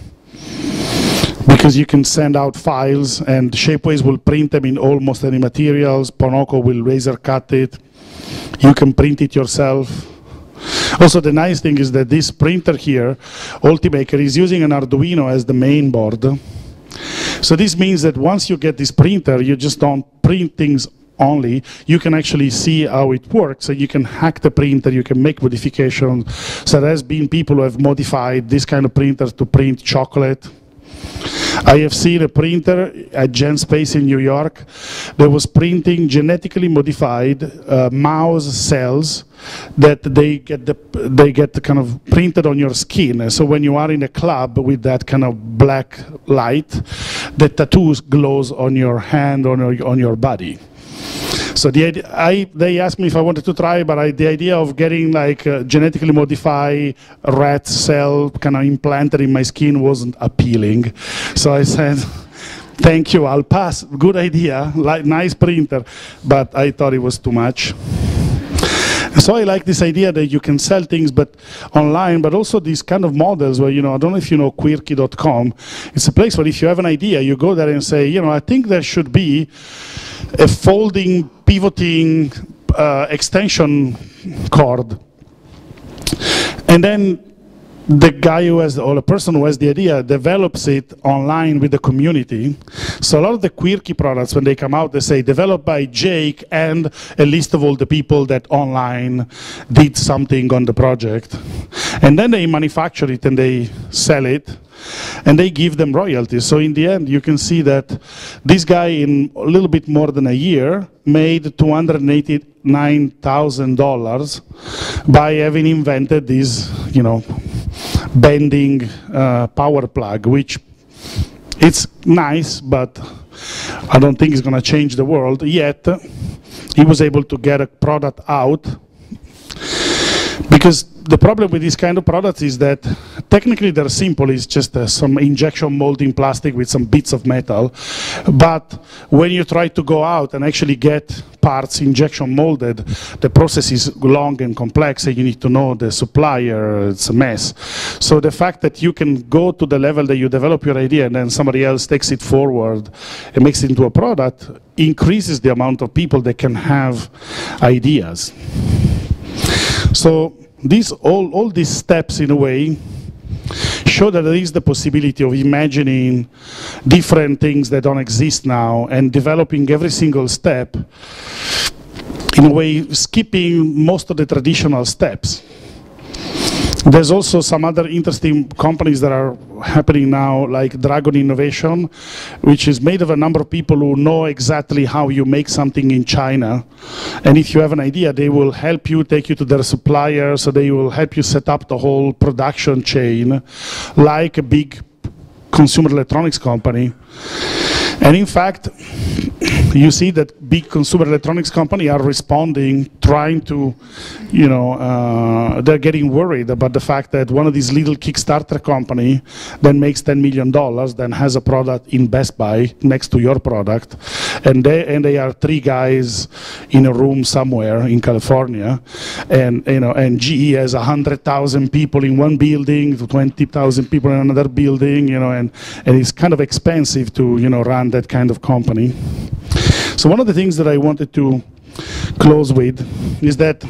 because you can send out files and Shapeways will print them in almost any materials. Ponoko will laser cut it. You can print it yourself. Also, the nice thing is that this printer here, Ultimaker, is using an Arduino as the main board. So this means that once you get this printer, you just don't print things only. You can actually see how it works. So you can hack the printer, you can make modifications. So there's been people who have modified this kind of printer to print chocolate. I have seen a printer at GenSpace in New York that was printing genetically modified mouse cells that they get kind of printed on your skin. So when you are in a club with that kind of black light, the tattoo glows on your hand, on your body. So they asked me if I wanted to try, but the idea of getting like genetically modified rat cell kind of implanted in my skin wasn't appealing. So I said, thank you, I'll pass, good idea, nice printer, but I thought it was too much. So I like this idea that you can sell things but online, but also these kind of models where, I don't know if you know quirky.com. It's a place where if you have an idea, you go there and say, I think there should be a folding, pivoting extension cord. And then the guy who has, or the person who has the idea develops it online with the community. So a lot of the quirky products, when they come out, they say developed by Jake and a list of all the people that online did something on the project. And then they manufacture it and they sell it and they give them royalties. So in the end, you can see that this guy in a little bit more than a year made $289,000 by having invented this, bending power plug, which it's nice, but I don't think it's going to change the world. Yet, he was able to get a product out. Because the problem with this kind of products is that technically they're simple. It's just some injection molding plastic with some bits of metal. But when you try to go out and actually get parts injection molded, the process is long and complex, and you need to know the supplier. It's a mess. So the fact that you can go to the level that you develop your idea and then somebody else takes it forward and makes it into a product increases the amount of people that can have ideas. So all these steps, in a way, show that there is the possibility of imagining different things that don't exist now and developing every single step, in a way, skipping most of the traditional steps. There's also some other interesting companies that are happening now, like Dragon Innovation, which is made of a number of people who know exactly how you make something in China. And if you have an idea, they will help you, take you to their supplier, so they will help you set up the whole production chain, like a big consumer electronics company. And in fact, you see that big consumer electronics companies are responding, trying to, they're getting worried about the fact that one of these little Kickstarter company then makes $10 million, then has a product in Best Buy next to your product, and they are three guys in a room somewhere in California, and and GE has 100,000 people in one building, 20,000 people in another building, and it's kind of expensive to run that kind of company. So one of the things that I wanted to close with is that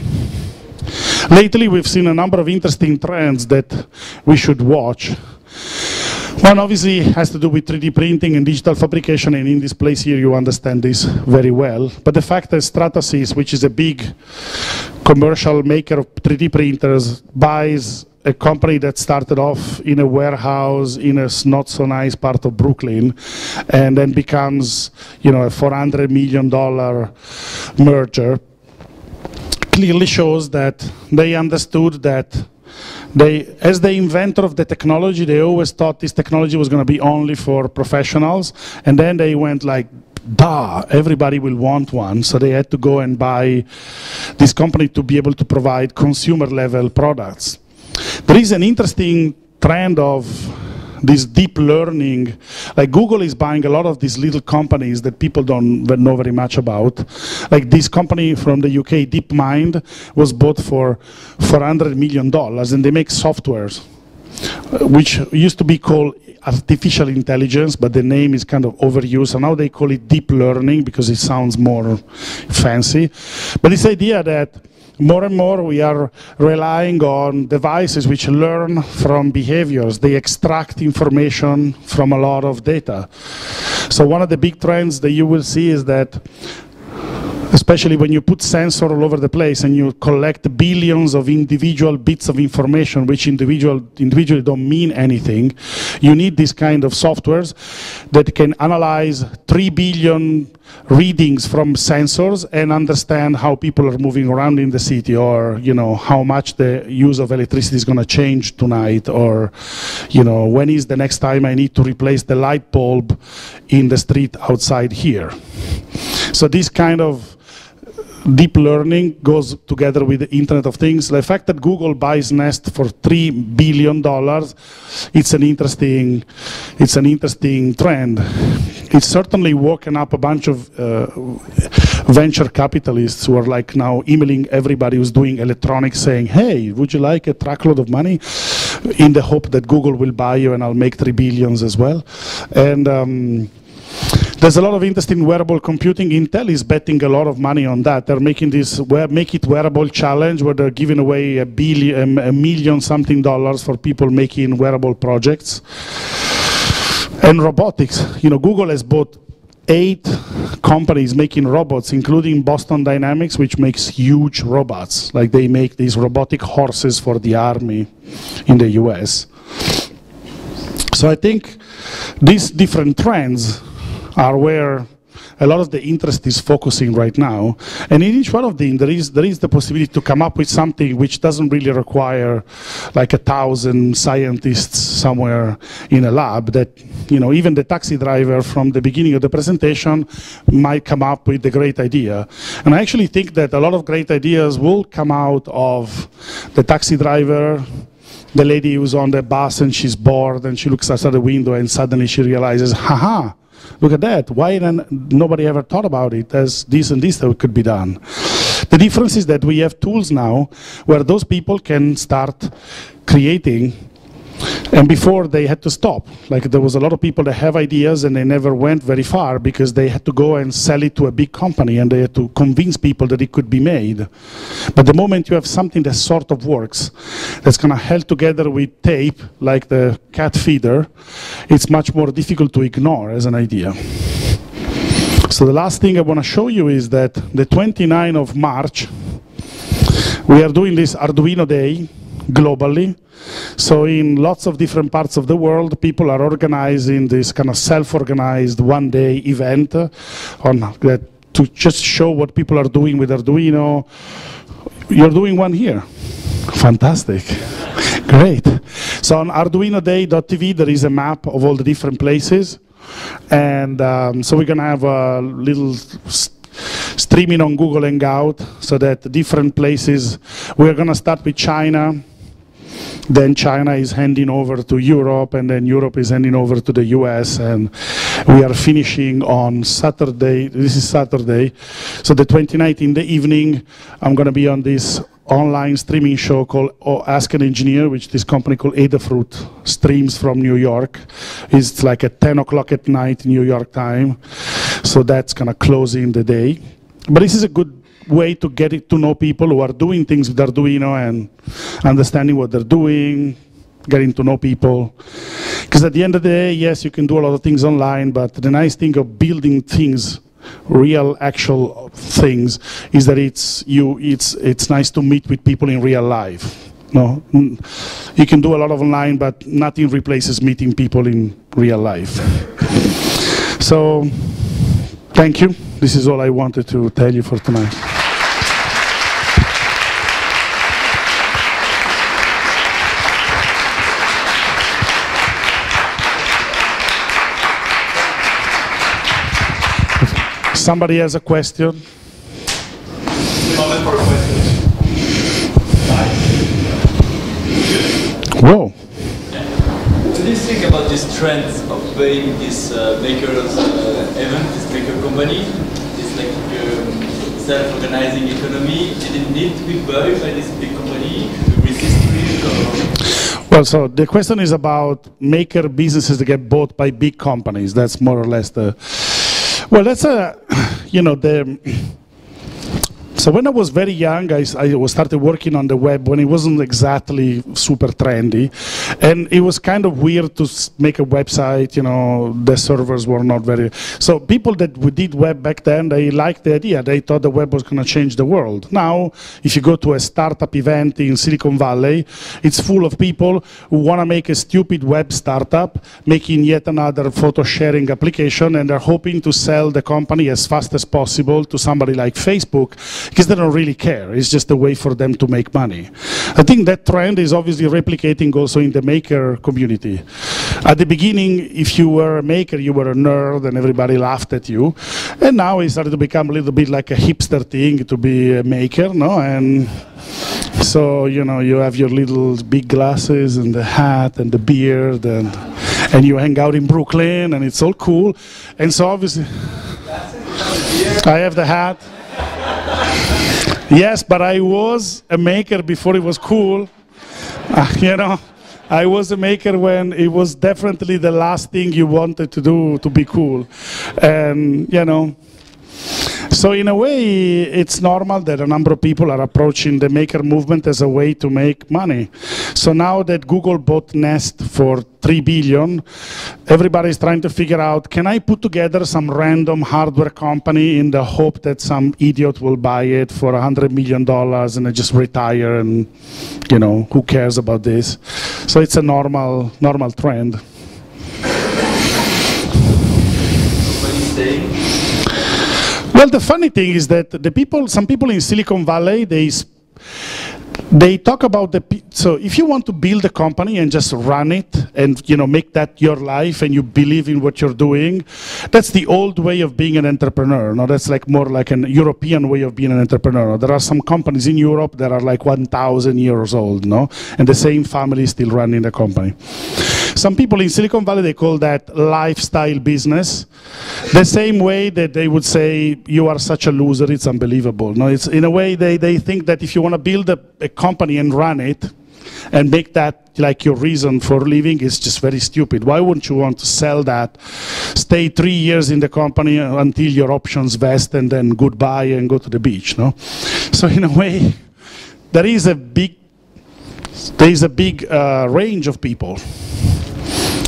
lately we've seen a number of interesting trends that we should watch. One obviously has to do with 3D printing and digital fabrication, and in this place here you understand this very well. But the fact that Stratasys, which is a big commercial maker of 3D printers, buys a company that started off in a warehouse in a not so nice part of Brooklyn, and then becomes, a $400 million merger, clearly shows that they understood that as the inventor of the technology, they always thought this technology was going to be only for professionals, and then they went like, duh, everybody will want one, so they had to go and buy this company to be able to provide consumer-level products. There is an interesting trend of this deep learning. Like Google is buying a lot of these little companies that people don't know very much about. Like this company from the UK, DeepMind, was bought for $400 million, and they make softwares, which used to be called artificial intelligence, but the name is kind of overused, and now they call it deep learning because it sounds more fancy. But this idea that more and more we are relying on devices which learn from behaviors. They extract information from a lot of data. So one of the big trends that you will see is that, especially when you put sensors all over the place and you collect billions of individual bits of information which individually don't mean anything, you need this kind of softwares that can analyze 3 billion readings from sensors and understand how people are moving around in the city, or how much the use of electricity is going to change tonight, or when is the next time I need to replace the light bulb in the street outside here. So this kind of deep learning goes together with the Internet of Things. The fact that Google buys Nest for $3 billion, it's an interesting trend. it's certainly woken up a bunch of venture capitalists who are like now emailing everybody who's doing electronics saying, hey, would you like a truckload of money? In the hope that Google will buy you and I'll make 3 billion as well. And there's a lot of interest in wearable computing. Intel is betting a lot of money on that. They're making this Make It Wearable challenge where they're giving away $1 million something for people making wearable projects. And robotics, you know, Google has bought 8 companies making robots, including Boston Dynamics, which makes huge robots. Like they make these robotic horses for the army in the US. So I think these different trends are where a lot of the interest is focusing right now. And in each one of them, there is the possibility to come up with something which doesn't really require like 1,000 scientists somewhere in a lab that, you know, even the taxi driver from the beginning of the presentation might come up with a great idea. And I actually think that a lot of great ideas will come out of the taxi driver, the lady who's on the bus and she's bored and she looks outside the window and suddenly she realizes, haha, look at that, why then nobody ever thought about it as this and this that could be done. The difference is that we have tools now where those people can start creating, and before they had to stop. Like there was a lot of people that have ideas and they never went very far because they had to go and sell it to a big company and they had to convince people that it could be made. But the moment you have something that sort of works, that's kind of held together with tape, like the cat feeder, it's much more difficult to ignore as an idea. So the last thing I want to show you is that the 29th of March, we are doing this Arduino Day globally. So in lots of different parts of the world, people are organizing this kind of self-organized one-day event on that to just show what people are doing with Arduino. You're doing one here. Fantastic. Great. So on arduinoday.tv, there is a map of all the different places. And so we're going to have a little streaming on Google Hangout so that different places, we're going to start with China. Then China is handing over to Europe, and then Europe is handing over to the US, and we are finishing on Saturday. This is Saturday. So the 29th in the evening, I'm going to be on this online streaming show called Ask an Engineer, which this company called Adafruit streams from New York. It's like at 10 o'clock at night New York time. So that's kind of closing the day. But this is a good way to get to know people who are doing things with Arduino and understanding what they're doing, getting to know people. Because at the end of the day, yes, you can do a lot of things online, but the nice thing of building things, real, actual things, is that it's nice to meet with people in real life. No, you can do a lot of online, but nothing replaces meeting people in real life. So, thank you. This is all I wanted to tell you for tonight. Somebody has a question? Whoa. What do you think about this trend of buying this makers event, this maker company? It's like a self-organizing economy. Did it need to be bought by this big company to resist it? Well, so the question is about maker businesses that get bought by big companies. That's more or less the... Well, that's you know, so when I was very young, I started working on the web when it wasn't exactly super trendy. And it was kind of weird to make a website, you know, the servers were not very... So people that did web back then, they liked the idea. They thought the web was going to change the world. Now, if you go to a startup event in Silicon Valley, it's full of people who want to make a stupid web startup, making yet another photo sharing application, and they're hoping to sell the company as fast as possible to somebody like Facebook, because they don't really care. It's just a way for them to make money. I think that trend is obviously replicating also in the maker community. At the beginning, if you were a maker, you were a nerd and everybody laughed at you. And now it started to become a little bit like a hipster thing to be a maker, no? And so, you know, you have your little big glasses and the hat and the beard, and and you hang out in Brooklyn, and it's all cool. And so obviously, I have the hat. Yes, but I was a maker before it was cool. You know, I was a maker when it was definitely the last thing you wanted to do to be cool. And, you know, so in a way, it's normal that a number of people are approaching the maker movement as a way to make money. So now that Google bought Nest for $3 billion, everybody's trying to figure out, can I put together some random hardware company in the hope that some idiot will buy it for $100 million and I just retire and, you know, who cares about this? So it's a normal trend. What is saying? Well, the funny thing is that some people in Silicon Valley, they talk about so if you want to build a company and just run it and, you know, make that your life and you believe in what you're doing, that's the old way of being an entrepreneur. No, that's like more like an European way of being an entrepreneur. There are some companies in Europe that are like 1,000 years old, no, and the same family is still running the company. Some people in Silicon Valley, they call that lifestyle business. The same way that they would say, you are such a loser, it's unbelievable. No, it's in a way they think that if you want to build a company and run it and make that like your reason for living, is just very stupid. Why wouldn't you want to sell that, stay 3 years in the company until your options vest and then goodbye and go to the beach, no? So in a way, there is a big range of people.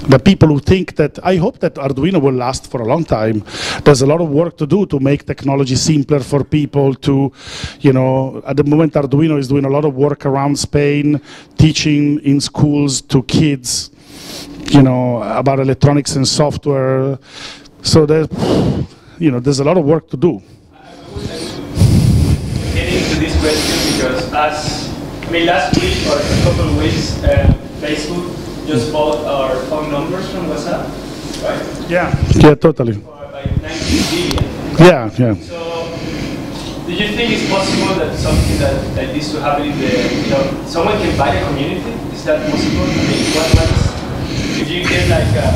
The people who think that, I hope that Arduino will last for a long time. There's a lot of work to do to make technology simpler for people to, you know, at the moment Arduino is doing a lot of work around Spain, teaching in schools to kids, you know, about electronics and software. So there's, you know, there's a lot of work to do. Getting to this question because last week or a couple of weeks, Facebook just bought our phone numbers from WhatsApp, right? Yeah, totally. For like 19 billion. Yeah. So, do you think it's possible that something like this to happen in the, you know, someone can buy a community? Is that possible? I mean, what if you get like a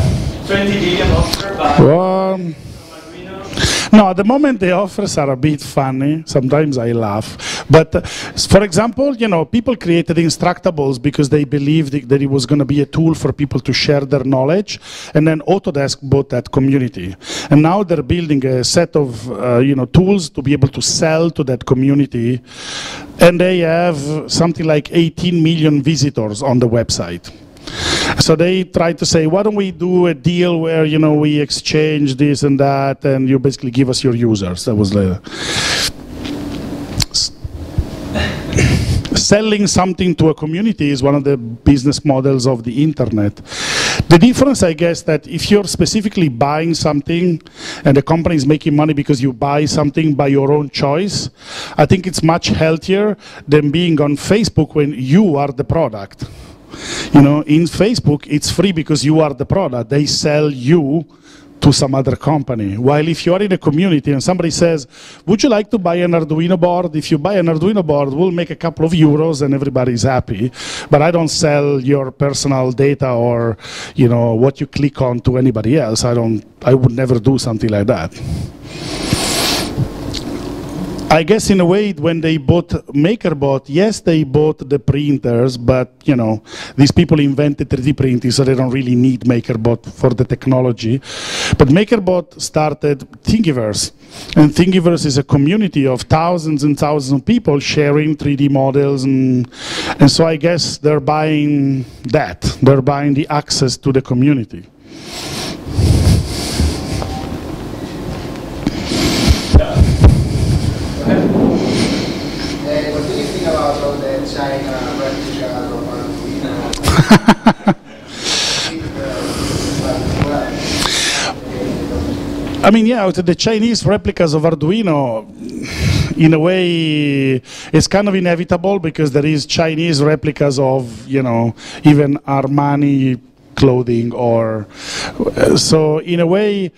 20 billion offer by from Arduino? No, at the moment the offers are a bit funny. Sometimes I laugh. But for example, you know, people created Instructables because they believed that it was going to be a tool for people to share their knowledge. And then Autodesk bought that community. And now they're building a set of you know, tools to be able to sell to that community. And they have something like 18 million visitors on the website. So they tried to say, why don't we do a deal where, you know, we exchange this and that, and you basically give us your users. That was the selling something to a community is one of the business models of the internet. The difference, I guess, that if you're specifically buying something and the company is making money because you buy something by your own choice, I think it's much healthier than being on Facebook when you are the product. You know, in Facebook, it's free because you are the product. They sell you to some other company. While if you are in a community and somebody says, would you like to buy an Arduino board? If you buy an Arduino board, we'll make a couple of euros and everybody's happy. But I don't sell your personal data or, you know, what you click on to anybody else. I would never do something like that. I guess in a way, when they bought MakerBot, yes, they bought the printers, but you know, these people invented 3D printing, so they don't really need MakerBot for the technology. But MakerBot started Thingiverse, and Thingiverse is a community of thousands and thousands of people sharing 3D models, and so I guess they're buying that. They're buying the access to the community. What do you think about all the China replicas of Arduino? I mean, yeah, the Chinese replicas of Arduino, in a way, it's kind of inevitable because there is Chinese replicas of, you know, even Armani clothing, or so in a way.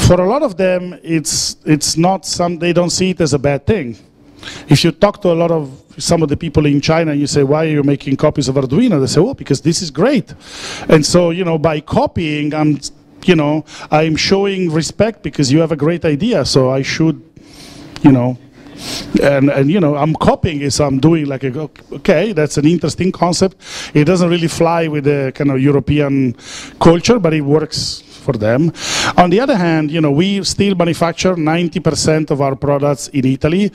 For a lot of them, it's not they don't see it as a bad thing. if you talk to some of the people in China and you say, why are you making copies of Arduino? They say, well, because this is great. And so, by copying, I'm showing respect because you have a great idea, so I should, and I'm copying it, so I'm doing like, okay, that's an interesting concept. It doesn't really fly with the kind of European culture, but it works for them. On the other hand, we still manufacture 90% of our products in Italy,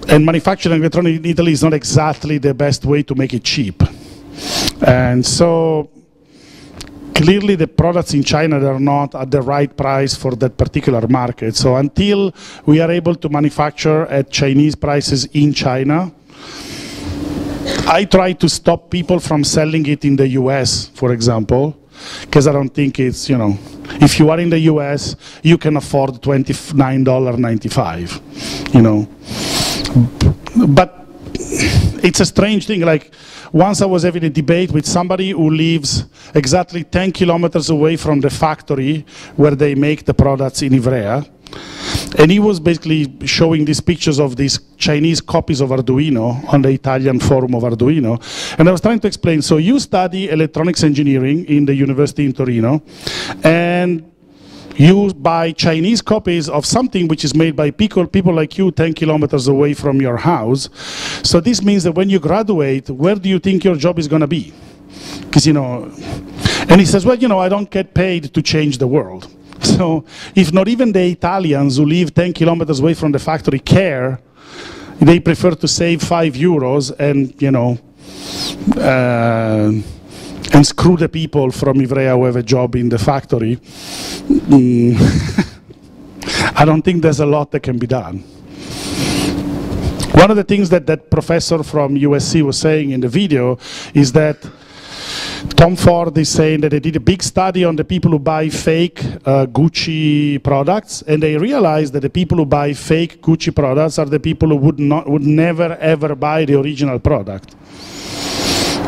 and manufacturing electronics in Italy is not exactly the best way to make it cheap. And so clearly the products in China are not at the right price for that particular market. So until we are able to manufacture at Chinese prices in China, I try to stop people from selling it in the US, for example, because I don't think it's, if you are in the US, you can afford $29.95, But it's a strange thing. Like, once I was having a debate with somebody who lives exactly 10 kilometers away from the factory where they make the products in Ivrea. And he was basically showing these pictures of these Chinese copies of Arduino on the Italian forum of Arduino. And I was trying to explain, so you study electronics engineering in the university in Torino, and you buy Chinese copies of something which is made by people like you 10 kilometers away from your house. So this means that when you graduate, where do you think your job is going to be? Because, and he says, well, I don't get paid to change the world. So if not even the Italians who live 10 kilometers away from the factory care, they prefer to save €5 and screw the people from Ivrea who have a job in the factory. I don't think there's a lot that can be done. One of the things that professor from USC was saying in the video is that Tom Ford is saying that they did a big study on the people who buy fake Gucci products, and they realized that the people who buy fake Gucci products are the people who would never ever buy the original product.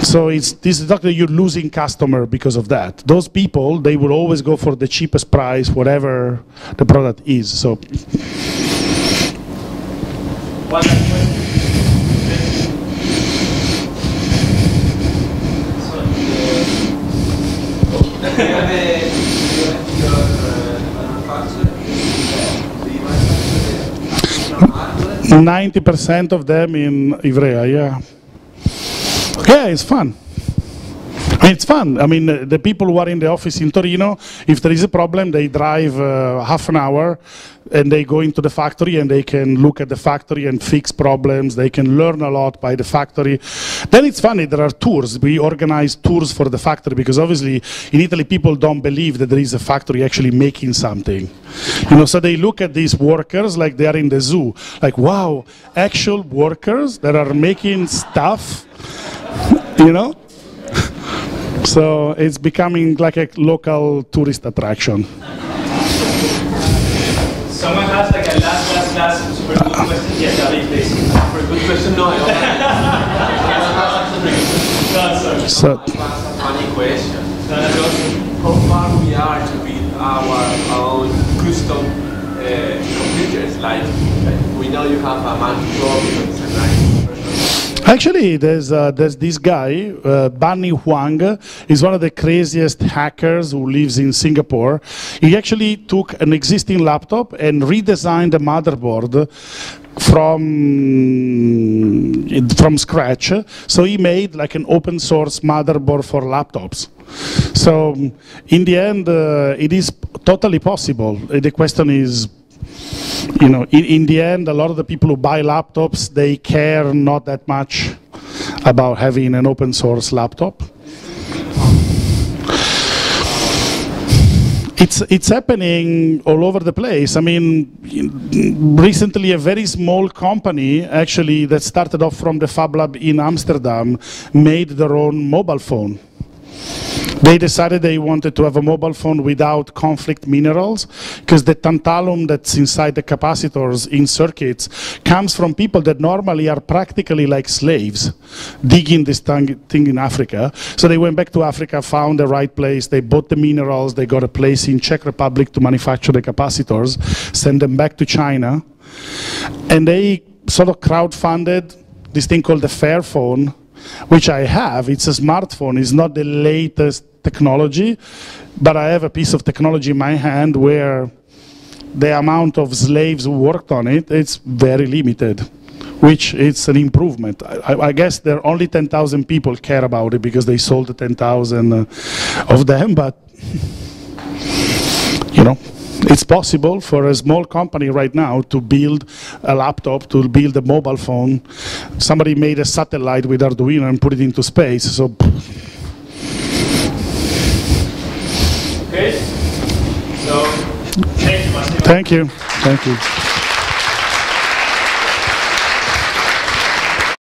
So this is not that you're losing customer because of that. Those people, they will always go for the cheapest price, whatever the product is. So. One last question. Do you have your 90% of them in Ivrea, yeah. Yeah, it's fun. I mean, it's fun. I mean, the people who are in the office in Torino, if there is a problem, they drive half an hour and they go into the factory and they can look at the factory and fix problems. They can learn a lot by the factory. Then it's funny, there are tours. We organize tours for the factory because obviously in Italy people don't believe that there is a factory actually making something. So they look at these workers like they are in the zoo. Like, wow, actual workers that are making stuff, So it's becoming like a local tourist attraction. Someone has like a last super good question? Yes, David, please. Super good question? No, I don't. So, That's a funny question. How far we are to build our own custom computers? Like, we know you have a multi-core, it's a nice. actually, there's this guy, Bunny Huang, is one of the craziest hackers who lives in Singapore. He actually took an existing laptop and redesigned the motherboard from scratch. So he made like an open source motherboard for laptops. So in the end, it is totally possible. The question is, in the end, a lot of the people who buy laptops, they care not that much about having an open source laptop. It's happening all over the place. I mean, recently a very small company, actually, that started off from the Fab Lab in Amsterdam, made their own mobile phone. They decided they wanted to have a mobile phone without conflict minerals, because the tantalum that's inside the capacitors in circuits comes from people that normally are practically like slaves, digging this thing in Africa. So they went back to Africa, found the right place, they bought the minerals, they got a place in Czech Republic to manufacture the capacitors, send them back to China, and they sort of crowdfunded this thing called the Fairphone, which I have. It's a smartphone. It's not the latest technology, but I have a piece of technology in my hand where the amount of slaves who worked on it, it's very limited, which is an improvement. I guess there are only 10,000 people care about it because they sold 10,000 of them, but you know, it's possible for a small company right now to build a laptop, to build a mobile phone. Somebody made a satellite with Arduino and put it into space. So, okay. So, thank you, Massimo. Thank you. Thank you.